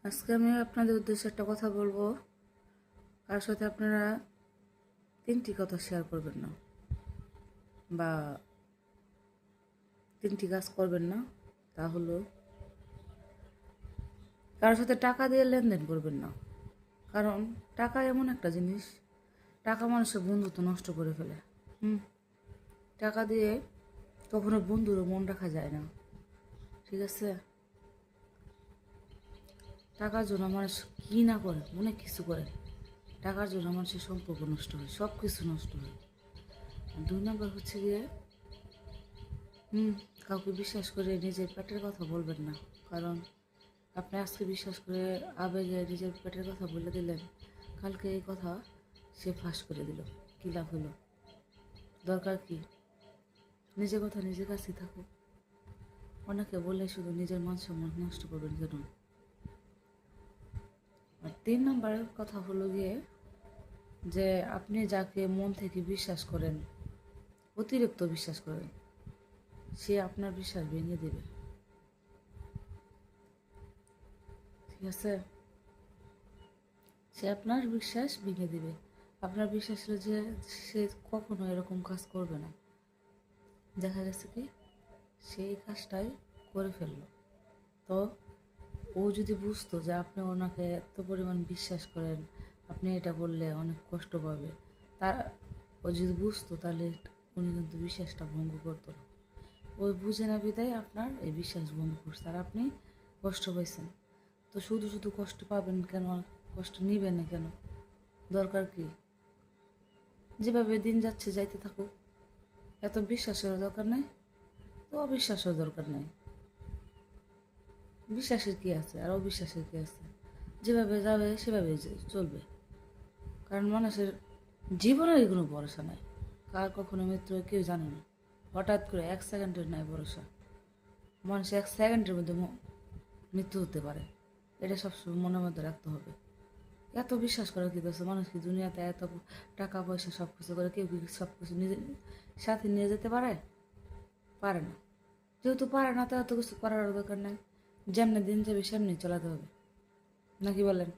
আজকে আমি আপনাদের উদ্দেশ্যে একটা কথা বলবো। কার সাথে আপনারা 3টি কথা শেয়ার করবেন না বা 3টি কাজ করবেন না। তা হলো, কারোর সাথে টাকা দিয়ে লেনদেন করবেন না। কারণ টাকা এমন একটা জিনিস, টাকা মানুষের বন্ধুত্ব নষ্ট করে ফেলে। টাকা দিয়ে কখনো বন্ধুরও মন রাখা যায় না, ঠিক আছে? টাকার জন্য মানুষ কী না করে, অনেক কিছু করে। টাকার জন্য মানুষের সম্পর্ক নষ্ট হয়, সব কিছু নষ্ট হয়। 2 নম্বর হচ্ছে গিয়ে কাউকে বিশ্বাস করে নিজের পেটের কথা বলবেন না। কারণ আপনি আজকে বিশ্বাস করে আবেগে নিজের পেটের কথা বলে দিলেন, কালকে এই কথা সে ফাঁস করে দিল, কী লাভ হলো? দরকার কি? নিজের কথা নিজের কাছেই থাকুক। অনেকে বলে শুধু নিজের মান সম্মান নষ্ট করবেন কেন? আর 3 নম্বরের কথা হলো গিয়ে যে আপনি যাকে মন থেকে বিশ্বাস করেন, অতিরিক্ত বিশ্বাস করেন, সে আপনার বিশ্বাস ভেঙে দেবে, ঠিক আছে? সে আপনার বিশ্বাস ভেঙে দিবে। আপনার বিশ্বাস ছিল যে সে কখনো এরকম কাজ করবে না, দেখা গেছে কি সেই কাজটাই করে ফেললো। তো ও যদি বুঝতো যে আপনি ওনাকে এত পরিমাণ বিশ্বাস করেন, আপনি এটা বললে অনেক কষ্ট পাবে, তা ও যদি বুঝতো তাহলে উনি কিন্তু বিশ্বাসটা ভঙ্গ করতো না। ওই বুঝে না বিদায় আপনার এই বিশ্বাস ভঙ্গ করছে, আর আপনি কষ্ট পাইছেন। তো শুধু শুধু কষ্ট পাবেন কেন? কষ্ট নিবেন না কেন? দরকার কি? যেভাবে দিন যাচ্ছে যাইতে থাকুক। এত বিশ্বাসের দরকার নেই, তো অবিশ্বাসের দরকার নেই। বিশ্বাসের কি আছে আর অবিশ্বাসের কি আছে? যেভাবে যাবে সেভাবে চলবে। কারণ মানুষের জীবনের কোনো ভরসা নাই। কার কখনো মৃত্যু হয় কেউ জানে না। হঠাৎ করে 1 সেকেন্ডের নাই ভরসা। মানুষ 1 সেকেন্ডের মধ্যে মৃত্যু হতে পারে, এটা সবসময় মনের মধ্যে রাখতে হবে। এত বিশ্বাস করে কি করছে মানুষ? কি দুনিয়াতে এত টাকা পয়সা সব কিছু করে কেউ কি সব কিছু নিজে সাথে নিয়ে যেতে পারে? পারে না। যেহেতু পারে না, তো এত কিছু করার দরকার নাই। যেমনি দিন যাবে সেমনি চালাতে হবে, নাকি বলেন?